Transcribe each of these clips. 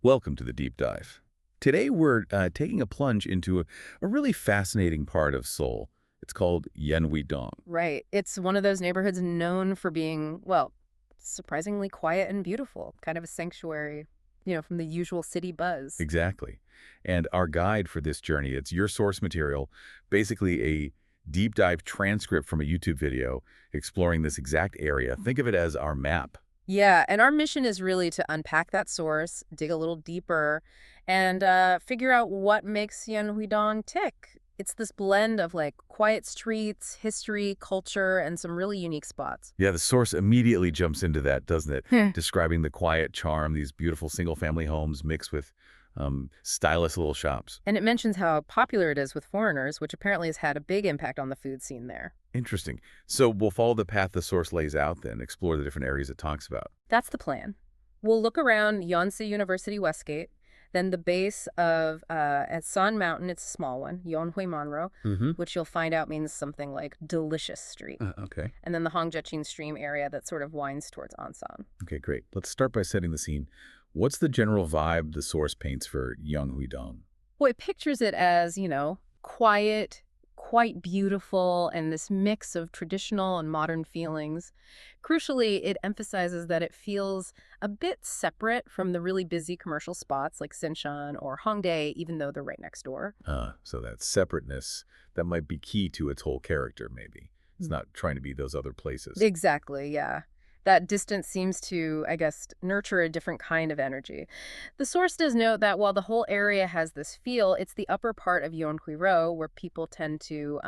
Welcome to the deep dive. Today we're taking a plunge into a really fascinating part of Seoul. It's called Yeonhui-dong. Right. It's one of those neighborhoods known for being, well, surprisingly quiet and beautiful, kind of a sanctuary, from the usual city buzz. Exactly. And our guide for this journey, it's your source material, basically a deep dive transcript from a YouTube video exploring this exact area. Think of it as our map. Yeah, and our mission is really to unpack that source, dig a little deeper, and figure out what makes Yeonhui-dong tick. It's this blend of like quiet streets, history, culture, and some really unique spots. Yeah, the source immediately jumps into that, doesn't it? Hmm. Describing the quiet charm, these beautiful single-family homes mixed with stylish little shops. And it mentions how popular it is with foreigners, which apparently has had a big impact on the food scene there. Interesting. So we'll follow the path the source lays out then, explore the different areas it talks about. That's the plan. We'll look around Yonsei University Westgate, then the base of at Sun Mountain, it's a small one, Yeonhui-mat Road, Mm-hmm. which you'll find out means something like delicious street. Okay. And then the Hongyeong stream area that sort of winds towards Ansan. Okay, great. Let's start by setting the scene. What's the general vibe the source paints for Yeonhui-dong? Well, it pictures it as, quiet, quite beautiful, and this mix of traditional and modern feelings. Crucially, it emphasizes that it feels a bit separate from the really busy commercial spots like Sinshan or Hongdae, even though they're right next door. So that separateness, that might be key to its whole character, maybe. It's not trying to be those other places. Exactly, yeah. That distance seems to, I guess, nurture a different kind of energy. The source does note that while the whole area has this feel, it's the upper part of Yeonhui-ro where people tend to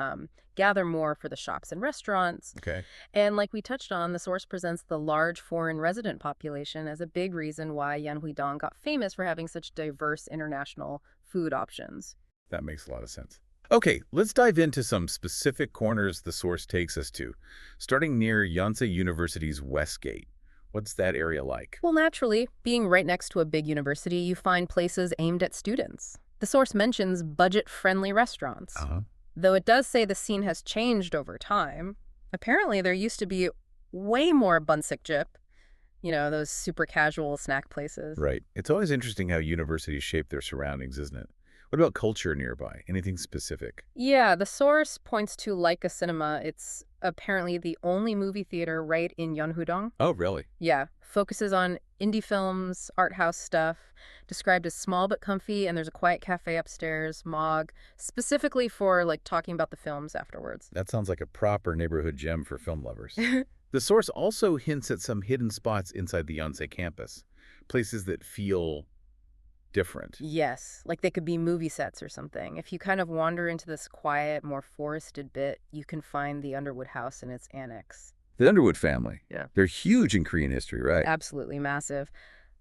gather more for the shops and restaurants. Okay. And like we touched on, the source presents the large foreign resident population as a big reason why Yeonhui-dong got famous for having such diverse international food options. That makes a lot of sense. Okay, let's dive into some specific corners the source takes us to, starting near Yonsei University's West Gate. What's that area like? Well, naturally, being right next to a big university, you find places aimed at students. The source mentions budget-friendly restaurants. Uh-huh. Though it does say the scene has changed over time. Apparently, there used to be way more bunsik jip, those super casual snack places. Right. It's always interesting how universities shape their surroundings, isn't it? What about culture nearby? Anything specific? Yeah, the source points to Leica Cinema. It's apparently the only movie theater right in Yeonhui-dong. Oh, really? Yeah, focuses on indie films, art house stuff, described as small but comfy, and there's a quiet cafe upstairs, Mog, specifically for like talking about the films afterwards. That sounds like a proper neighborhood gem for film lovers. The source also hints at some hidden spots inside the Yonsei campus, places that feel different. Yes, like they could be movie sets or something. If you kind of wander into this quiet, more forested bit, you can find the Underwood house and its annex. The Underwood family. Yeah. They're huge in Korean history, right? Absolutely massive.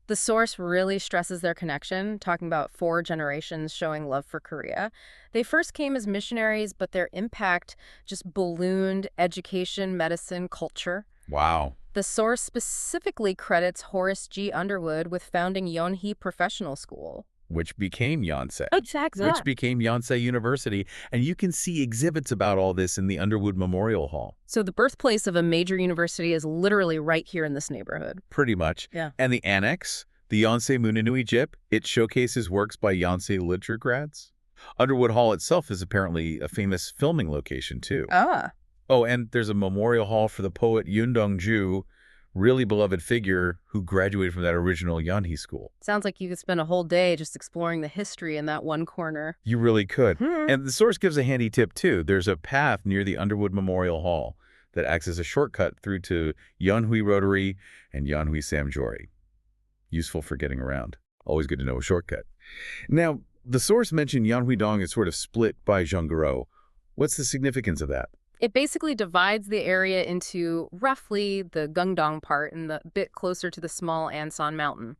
The source really stresses their connection, talking about 4 generations showing love for Korea. They first came as missionaries, but their impact just ballooned education, medicine, culture. Wow. The source specifically credits Horace G. Underwood with founding Yeonhee Professional School. Which became Yonsei. Exactly. Which became Yonsei University. And you can see exhibits about all this in the Underwood Memorial Hall. So the birthplace of a major university is literally right here in this neighborhood. Pretty much. Yeah. And the annex, the Yonsei Munanui Jip, it showcases works by Yonsei literature grads. Underwood Hall itself is apparently a famous filming location, too. Ah. Oh, and there's a memorial hall for the poet Yeouidong, really beloved figure who graduated from that original Yeonhee school. Sounds like you could spend a whole day just exploring the history in that one corner. You really could. Hmm. And the source gives a handy tip, too. There's a path near the Underwood Memorial Hall that acts as a shortcut through to Yeonhui Rotary and Yeonhui Samjori. Useful for getting around. Always good to know a shortcut. Now, the source mentioned Yeonhui-dong is sort of split by Jeonggaro. What's the significance of that? It basically divides the area into roughly the Gungdong part and the bit closer to the small Ansan Mountain.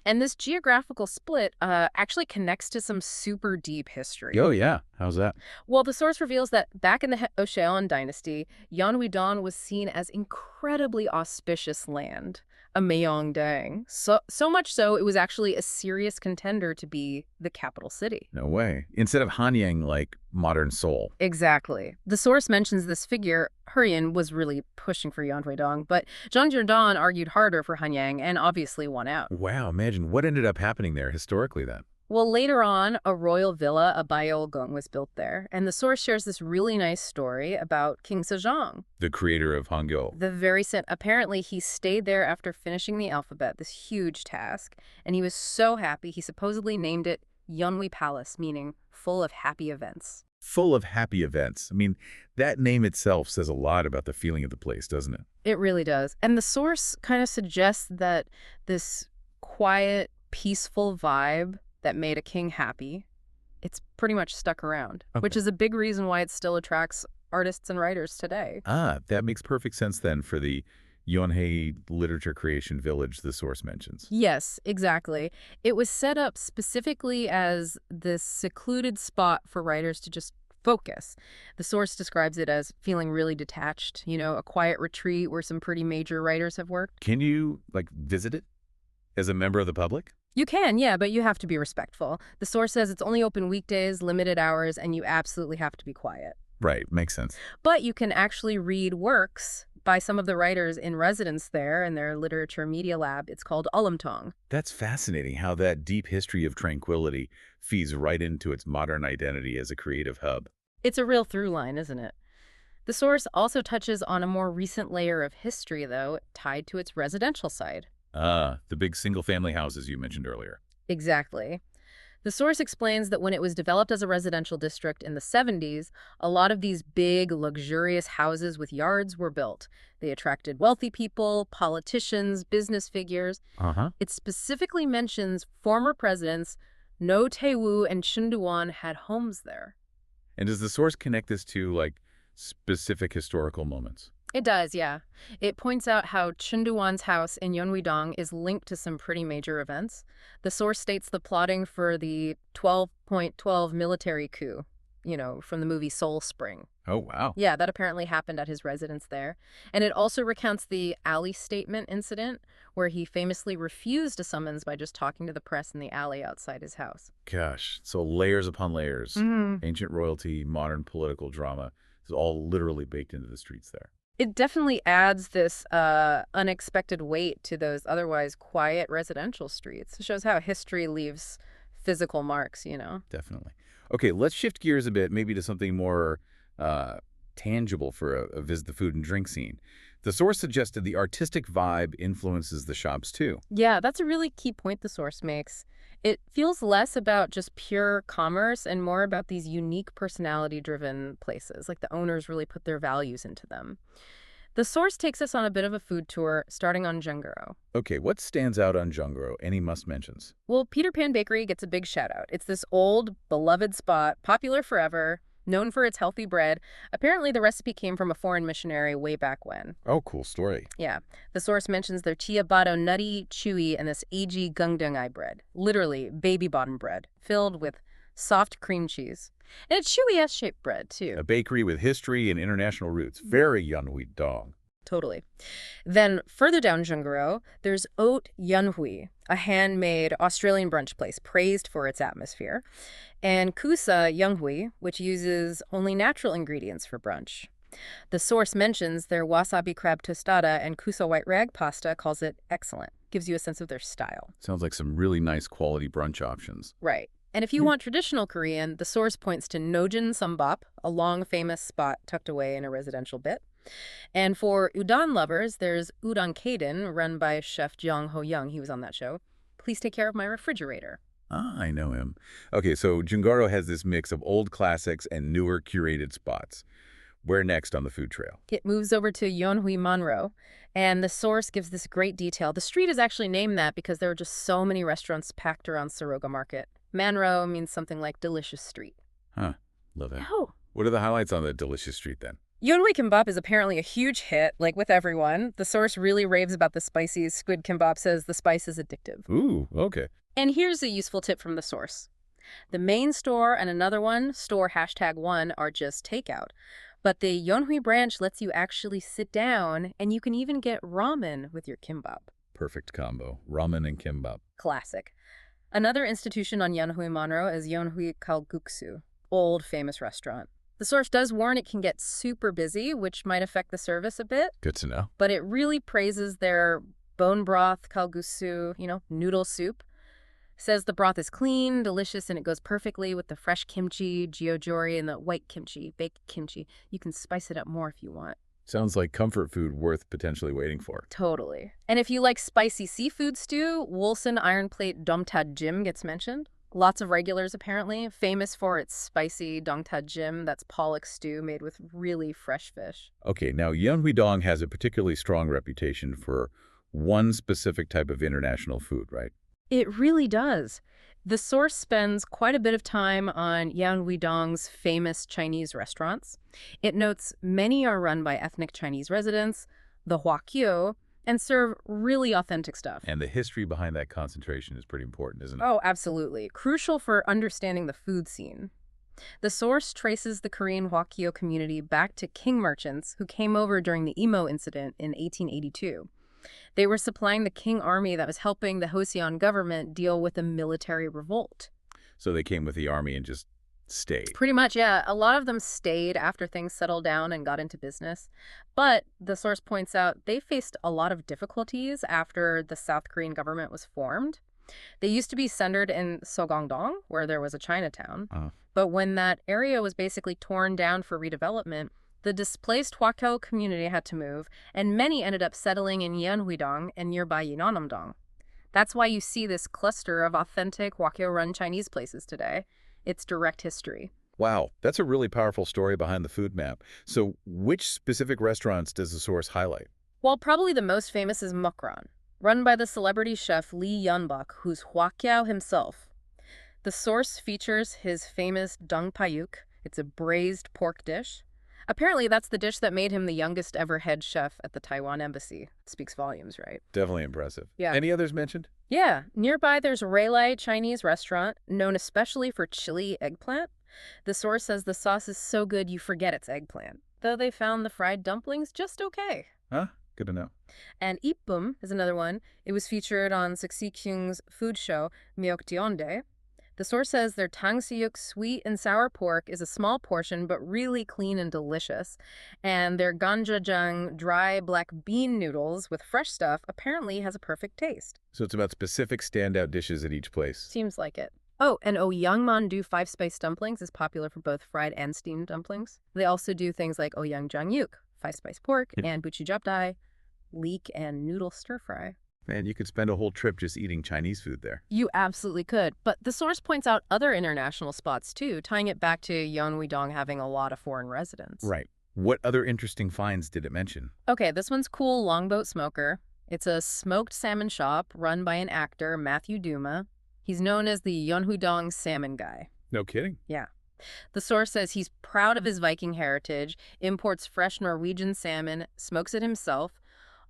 And this geographical split actually connects to some super deep history. Oh, yeah. How's that? Well, the source reveals that back in the Joseon dynasty, Yeonhui-dong was seen as incredibly auspicious land. a Myeongdong. So much so, it was actually a serious contender to be the capital city. No way. Instead of Hanyang, like modern Seoul. Exactly. The source mentions this figure, Hurrian, was really pushing for Yeonhui-dong, but Jang Jeong-don argued harder for Hanyang and obviously won out. Wow, imagine what ended up happening there historically then. Well, later on, a royal villa, a Gyeouidong, was built there, and the source shares this really nice story about King Sejong. The creator of Hangul. Apparently he stayed there after finishing the alphabet, this huge task, and he was so happy he supposedly named it Yeonhui Palace, meaning full of happy events. Full of happy events. I mean, that name itself says a lot about the feeling of the place, doesn't it? It really does. And the source kind of suggests that this quiet, peaceful vibe that made a king happy, it's pretty much stuck around, which is a big reason why it still attracts artists and writers today. Ah, that makes perfect sense then for the Yeonhui literature creation village the source mentions. Yes, exactly. It was set up specifically as this secluded spot for writers to just focus. The source describes it as feeling really detached, a quiet retreat where some pretty major writers have worked. Can you, visit it as a member of the public? You can, yeah, but you have to be respectful. The source says it's only open weekdays, limited hours, and you absolutely have to be quiet. Right, makes sense. But you can actually read works by some of the writers in residence there in their literature media lab. It's called Ulumtong. That's fascinating how that deep history of tranquility feeds right into its modern identity as a creative hub. It's a real through line, isn't it? The source also touches on a more recent layer of history, though, tied to its residential side. Ah, the big single-family houses you mentioned earlier. Exactly. The source explains that when it was developed as a residential district in the 70s, a lot of these big, luxurious houses with yards were built. They attracted wealthy people, politicians, business figures. It specifically mentions former presidents No Tae-woo and Chun Doo-won had homes there. And does the source connect this to, specific historical moments? It does, yeah. It points out how Chun Doo-won's house in Yeonhui-dong is linked to some pretty major events. The source states the plotting for the 12.12 military coup, from the movie Soul Spring. Oh, wow. Yeah, that apparently happened at his residence there. And it also recounts the alley statement incident, where he famously refused a summons by just talking to the press in the alley outside his house. Gosh, so layers upon layers. Ancient royalty, modern political drama is all literally baked into the streets there. It definitely adds this unexpected weight to those otherwise quiet residential streets. It shows how history leaves physical marks, Definitely. Okay, let's shift gears a bit, maybe to something more tangible for a visit the food and drink scene. The source suggested the artistic vibe influences the shops too. Yeah, that's a really key point the source makes. It feels less about just pure commerce and more about these unique personality-driven places, like the owners really put their values into them. The source takes us on a bit of a food tour, starting on Jeongguro. Okay, what stands out on Jeongguro? Any must-mentions? Well, Peter Pan Bakery gets a big shout-out. It's this old, beloved spot, popular forever, known for its healthy bread. Apparently, the recipe came from a foreign missionary way back when. Oh, cool story. Yeah. The source mentions their ciabatta nutty, chewy, and this ag gungdung bread. Literally, baby bottom bread, filled with soft cream cheese. And it's chewy S-shaped bread, too. A bakery with history and international roots. Very Yeonhui-dong. Totally. Then further down Jeongguro, there's Haute Yeonhui, a handmade Australian brunch place praised for its atmosphere, and Kusa Yeonhui, which uses only natural ingredients for brunch. The source mentions their wasabi crab tostada and Kusa white rag pasta, calls it excellent. Gives you a sense of their style. Sounds like some really nice quality brunch options. Right. And if you want traditional Korean, the source points to Nojin Sambop, a long famous spot tucked away in a residential bit. And for udon lovers, there's Udon Kaden, run by Chef Jang Ho-young. He was on that show. Please take care of my refrigerator. Ah, I know him. Okay, so Jeongguro has this mix of old classics and newer curated spots. Where next on the food trail? It moves over to Yeonhui-mat Road, and the source gives this great detail. The street is actually named that because there are just so many restaurants packed around Saroga Market. Manro means something like delicious street. Huh, love that. Oh. What are the highlights on the delicious street then? Yeonhui kimbap is apparently a huge hit, like with everyone. The source really raves about the spicy squid kimbap, says the spice is addictive. Ooh, okay. And here's a useful tip from the source. The main store and another one, store #1, are just takeout. But the Yeonhui branch lets you actually sit down, and you can even get ramen with your kimbap. Perfect combo. Ramen and kimbap. Classic. Another institution on Yeonhui-mat Road is Yeonhui-kalguksu, old famous restaurant. The source does warn it can get super busy, which might affect the service a bit, Good to know. but it really praises their bone broth kalguksu, noodle soup. Says the broth is clean, delicious, and it goes perfectly with the fresh kimchi, jeojori, and the white kimchi, baked kimchi. You can spice it up more if you want. Sounds like comfort food worth potentially waiting for. Totally. And if you like spicy seafood stew, Wolson Iron Plate Domtad gets mentioned. Lots of regulars, apparently, famous for its spicy dongtad that's pollock stew made with really fresh fish. Okay, now Yeonhui-dong has a particularly strong reputation for one specific type of international food, right? It really does. The source spends quite a bit of time on Yeonhui-dong's famous Chinese restaurants. It notes many are run by ethnic Chinese residents, the Huaqiu, and serve really authentic stuff. And the history behind that concentration is pretty important, isn't it? Oh, absolutely. Crucial for understanding the food scene. The source traces the Korean Huaqiu community back to king merchants who came over during the Imo incident in 1882. They were supplying the King army that was helping the Joseon government deal with a military revolt. So they came with the army and just stayed. Pretty much, yeah. A lot of them stayed after things settled down and got into business. But the source points out they faced a lot of difficulties after the South Korean government was formed. They used to be centered in Seoul, where there was a Chinatown. But when that area was basically torn down for redevelopment, the displaced Huaqiu community had to move, and many ended up settling in Yeonhui-dong and nearby Yeonhui-dong. That's why you see this cluster of authentic Huaqiu-run Chinese places today. It's direct history. Wow, that's a really powerful story behind the food map. So which specific restaurants does the source highlight? Well, probably the most famous is Mukran, run by the celebrity chef Lee Yun-bak, who's Huaqiu himself. The source features his famous dong payuk. It's a braised pork dish. Apparently, that's the dish that made him the youngest ever head chef at the Taiwan embassy. Speaks volumes, right? Definitely impressive. Yeah. Any others mentioned? Yeah. Nearby, there's a Railai Chinese restaurant known especially for chili eggplant. The source says the sauce is so good you forget it's eggplant, though they found the fried dumplings just okay. Huh? Good to know. And Ipum is another one. It was featured on Seoksyung's food show, Myeokdeondae. The source says their tangsiyuk sweet and sour pork is a small portion but really clean and delicious. And their ganjajang dry black bean noodles with fresh stuff apparently has a perfect taste. So it's about specific standout dishes at each place. Seems like it. Oh, and Ouyangmandu 5-spice dumplings is popular for both fried and steamed dumplings. They also do things like Ouyangjangyuk, 5-spice pork, and buchijapdae, leek and noodle stir-fry. Man, you could spend a whole trip just eating Chinese food there. You absolutely could. But the source points out other international spots, too, tying it back to Yeonhui-dong having a lot of foreign residents. Right. What other interesting finds did it mention? Okay, this one's cool. Longboat Smoker. It's a smoked salmon shop run by an actor, Matthew Duma. He's known as the Yeonhui-dong salmon guy. No kidding. Yeah. The source says he's proud of his Viking heritage, imports fresh Norwegian salmon, smokes it himself,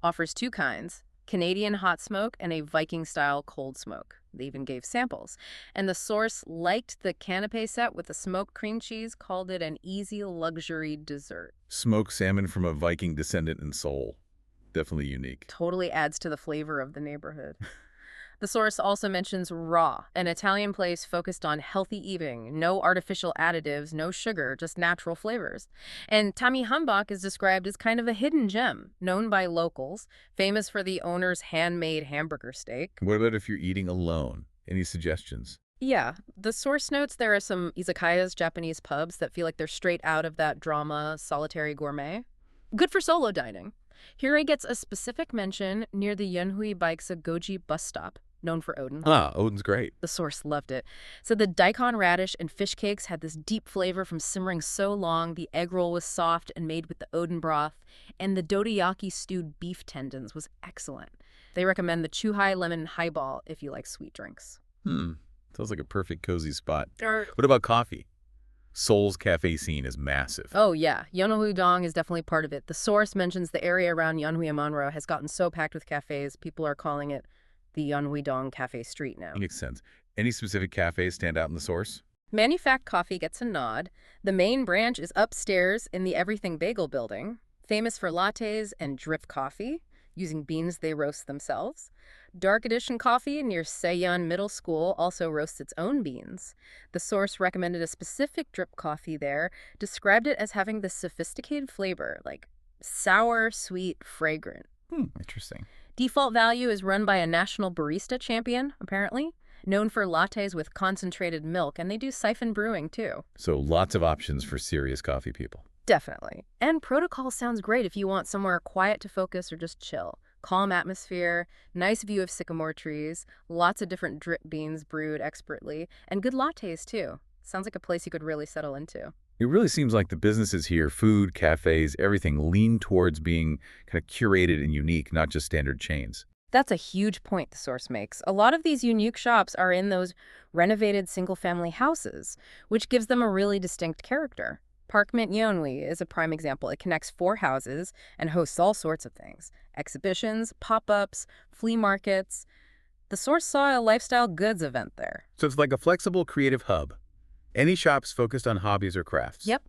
offers 2 kinds, Canadian hot smoke and a Viking-style cold smoke. They even gave samples. And the source liked the canapé set with the smoked cream cheese, called it an easy luxury dessert. Smoked salmon from a Viking descendant in Seoul. Definitely unique. Totally adds to the flavor of the neighborhood. The source also mentions Raw, an Italian place focused on healthy eating, no artificial additives, no sugar, just natural flavors. And Tami Hambach is described as kind of a hidden gem, known by locals, famous for the owner's handmade hamburger steak. What about if you're eating alone? Any suggestions? Yeah, the source notes there are some izakayas, Japanese pubs, that feel like they're straight out of that drama Solitary Gourmet. Good for solo dining. Here he gets a specific mention near the Yeonhui Baeksa Goji bus stop, known for Odin. Odin's great. The source loved it. So the daikon radish and fish cakes had this deep flavor from simmering so long. The egg roll was soft and made with the Odin broth. And the dorayaki stewed beef tendons was excellent. They recommend the Chuhai lemon highball if you like sweet drinks. Sounds like a perfect cozy spot. Or What about coffee? Seoul's cafe scene is massive. Oh, yeah. Yeonhui-dong is definitely part of it. The source mentions the area around Yeonhui-mat Road has gotten so packed with cafes, people are calling it the Yeonhui-dong Cafe Street now. Makes sense. Any specific cafes stand out in the source? Manufact Coffee gets a nod. The main branch is upstairs in the Everything Bagel building, famous for lattes and drip coffee. using beans they roast themselves. Dark Edition Coffee near Seoul Middle School also roasts its own beans. The source recommended a specific drip coffee there, described it as having this sophisticated flavor, like sour, sweet, fragrant. Interesting. Default Value is run by a national barista champion, apparently, known for lattes with concentrated milk, and they do siphon brewing, too. So lots of options for serious coffee people. Definitely. And Protocol sounds great if you want somewhere quiet to focus or just chill. Calm atmosphere, nice view of sycamore trees, lots of different drip beans brewed expertly, and good lattes, too. Sounds like a place you could really settle into. It really seems like the businesses here, food, cafes, everything, lean towards being kind of curated and unique, not just standard chains. That's a huge point the source makes. A lot of these unique shops are in those renovated single-family houses, which gives them a really distinct character. Park Mint Yeonhui is a prime example. It connects 4 houses and hosts all sorts of things. Exhibitions, pop-ups, flea markets. The source saw a lifestyle goods event there. So it's like a flexible creative hub. Any shops focused on hobbies or crafts. Yep.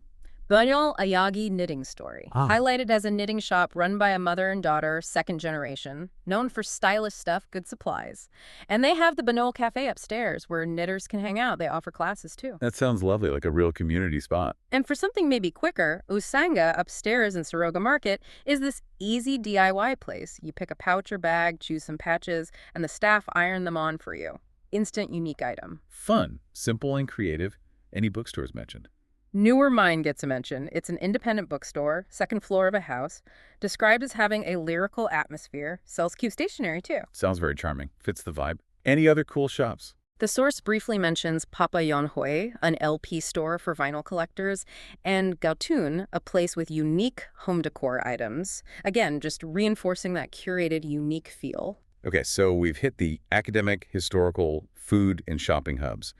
Banyol Ayagi Knitting Story, highlighted as a knitting shop run by a mother and daughter, second generation, known for stylish stuff, good supplies. And they have the Banol Cafe upstairs where knitters can hang out. They offer classes too. That sounds lovely, like a real community spot. And for something maybe quicker, Usanga upstairs in Soroga Market is this easy DIY place. You pick a pouch or bag, choose some patches, and the staff iron them on for you. Instant unique item. Fun, simple, and creative. Any bookstores mentioned? Newer Mind gets a mention. It's an independent bookstore, second floor of a house, described as having a lyrical atmosphere, sells cute stationery too. Sounds very charming. Fits the vibe. Any other cool shops? The source briefly mentions Papa Yeonhui, an LP store for vinyl collectors, and Gaotun, a place with unique home decor items. Again, just reinforcing that curated, unique feel. Okay, so we've hit the academic, historical, food, and shopping hubs.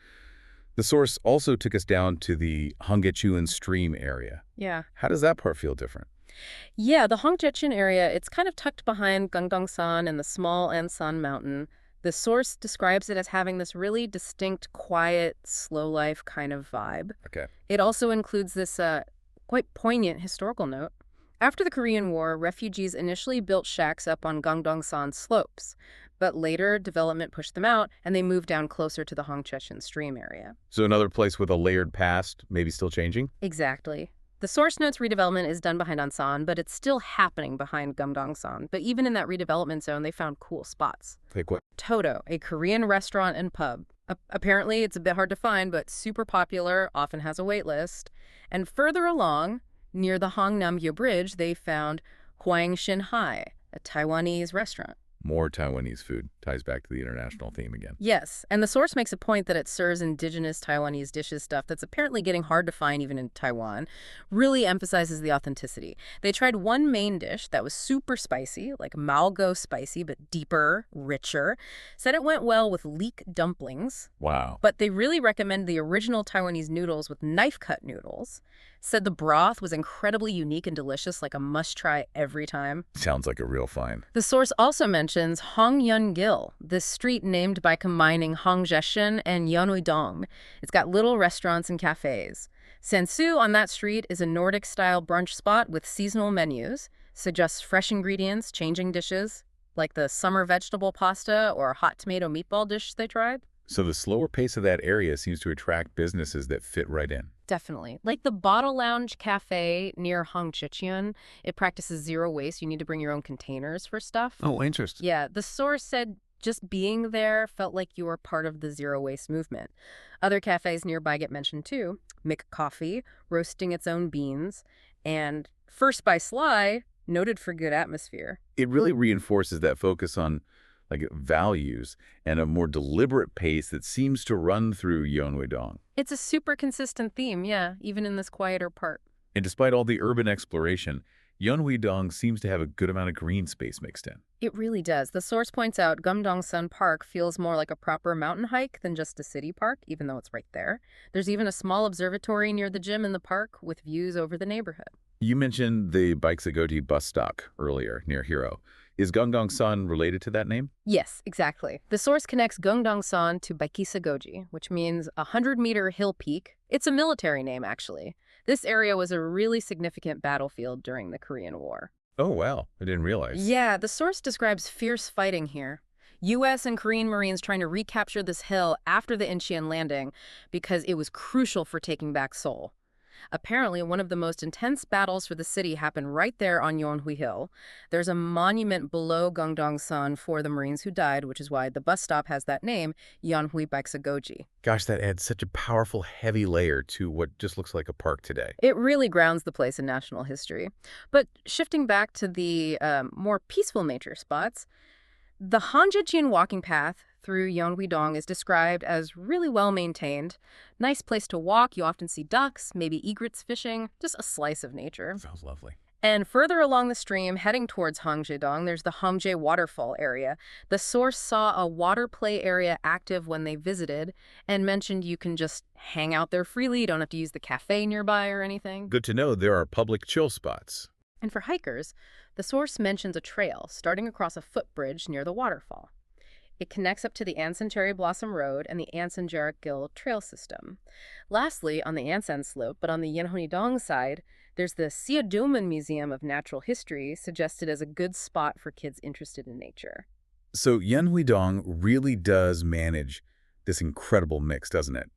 The source also took us down to the Hongyecheon Stream area. Yeah. How does that part feel different? Yeah, the Hongyecheon area, it's kind of tucked behind Gangdong-san and the small Ansan Mountain. The source describes it as having this really distinct, quiet, slow life kind of vibe. Okay. It also includes this quite poignant historical note. After the Korean War, refugees initially built shacks up on Gangdong-san slopes, but later development pushed them out and they moved down closer to the Hongyecheon Stream area. So another place with a layered past, maybe still changing? Exactly. The source notes redevelopment is done behind Ansan, but it's still happening behind Gangdong-san. But even in that redevelopment zone, they found cool spots. Like what? Toto, a Korean restaurant and pub. Apparently, it's a bit hard to find, but super popular, often has a wait list. And further along, near the Hongnam-gyo Bridge, they found Hwang Shin Hai, a Taiwanese restaurant. More Taiwanese food. Ties back to the international theme again. Yes, and the source makes a point that it serves indigenous Taiwanese dishes, stuff that's apparently getting hard to find even in Taiwan. Really emphasizes the authenticity. They tried one main dish that was super spicy, like malgo spicy, but deeper, richer. Said it went well with leek dumplings. Wow. But they really recommend the original Taiwanese noodles with knife-cut noodles. Said the broth was incredibly unique and delicious, like a must-try every time. Sounds like a real find. The source also mentions Hongyeon-gil, this street named by combining Hongjeshin and Yeonhui-dong. It's got little restaurants and cafes. Sansu on that street is a Nordic-style brunch spot with seasonal menus, suggests fresh ingredients, changing dishes, like the summer vegetable pasta or hot tomato meatball dish they tried. So the slower pace of that area seems to attract businesses that fit right in. Definitely. Like the Bottle Lounge Cafe near Hongyecheon, it practices zero waste. You need to bring your own containers for stuff. Oh, interesting. Yeah, the source said just being there felt like you were part of the zero waste movement. Other cafes nearby get mentioned too. Mick Coffee, roasting its own beans, and First by Sly, noted for good atmosphere. It really reinforces that focus on values and a more deliberate pace that seems to run through Yeonhui-dong. It's a super consistent theme, yeah, even in this quieter part. And despite all the urban exploration, Yeonhui-dong seems to have a good amount of green space mixed in. It really does. The source points out Gumdong-sun Park feels more like a proper mountain hike than just a city park, even though it's right there. There's even a small observatory near the gym in the park with views over the neighborhood. You mentioned the Baeksagoji bus stop earlier near Hiro. Is Gangdong-san related to that name? Yes, exactly. The source connects Gangdong-san to Baeksagoji, which means a 100-meter hill peak. It's a military name, actually. This area was a really significant battlefield during the Korean War. Oh, wow. I didn't realize. Yeah, the source describes fierce fighting here. U.S. and Korean Marines trying to recapture this hill after the Incheon landing because it was crucial for taking back Seoul. Apparently, one of the most intense battles for the city happened right there on Yeonhui Hill. There's a monument below Gangdong-san for the Marines who died, which is why the bus stop has that name, Yeonhui-baeksagoji. Gosh, that adds such a powerful, heavy layer to what just looks like a park today. It really grounds the place in national history. But shifting back to the more peaceful nature spots, the Hanjejin walking path through Yeonhui-dong is described as really well maintained. Nice place to walk. You often see ducks, maybe egrets fishing, just a slice of nature. Sounds lovely. And further along the stream, heading towards Hongyeong, there's the Hongjae waterfall area. The source saw a water play area active when they visited and mentioned you can just hang out there freely. You don't have to use the cafe nearby or anything. Good to know there are public chill spots. And for hikers, the source mentions a trail starting across a footbridge near the waterfall. It connects up to the Ansan Cherry Blossom Road and the Ansan-Gil Trail System. Lastly, on the Ansan slope, but on the Yeonhui-dong side, there's the Yeouidong Museum of Natural History, suggested as a good spot for kids interested in nature. So Yeonhui-dong really does manage this incredible mix, doesn't it?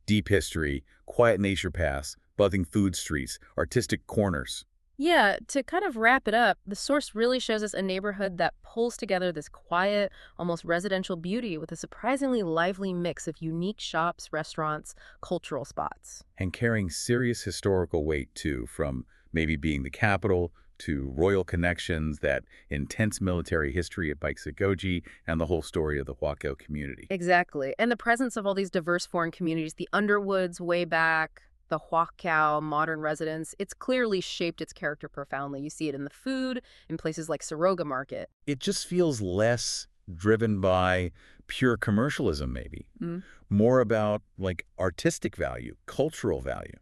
Deep history, quiet nature paths, buzzing food streets, artistic corners. Yeah, to kind of wrap it up, the source really shows us a neighborhood that pulls together this quiet, almost residential beauty with a surprisingly lively mix of unique shops, restaurants, cultural spots. And carrying serious historical weight, too, from maybe being the capital to royal connections, that intense military history at Baeksagoji, and the whole story of the Hwakao community. Exactly. And the presence of all these diverse foreign communities, the Underwoods way back, the Hwakao modern residents, it's clearly shaped its character profoundly. You see it in the food, in places like Saroga Market. It just feels less driven by pure commercialism, maybe. Mm. More about, like, artistic value, cultural value,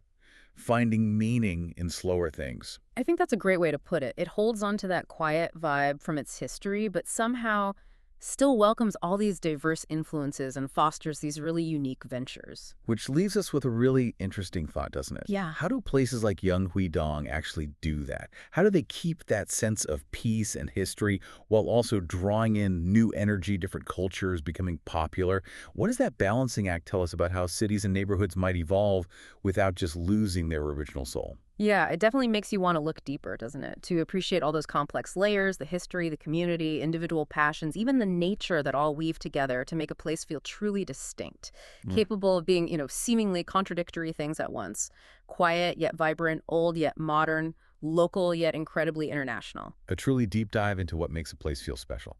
finding meaning in slower things. I think that's a great way to put it. It holds on to that quiet vibe from its history, but somehow still welcomes all these diverse influences and fosters these really unique ventures. Which leaves us with a really interesting thought, doesn't it? Yeah. How do places like Yeonhui-dong actually do that? How do they keep that sense of peace and history while also drawing in new energy, different cultures, becoming popular? What does that balancing act tell us about how cities and neighborhoods might evolve without just losing their original soul? Yeah, it definitely makes you want to look deeper, doesn't it? To appreciate all those complex layers, the history, the community, individual passions, even the nature that all weave together to make a place feel truly distinct, capable of being, seemingly contradictory things at once. Quiet yet vibrant, old yet modern, local yet incredibly international. A truly deep dive into what makes a place feel special.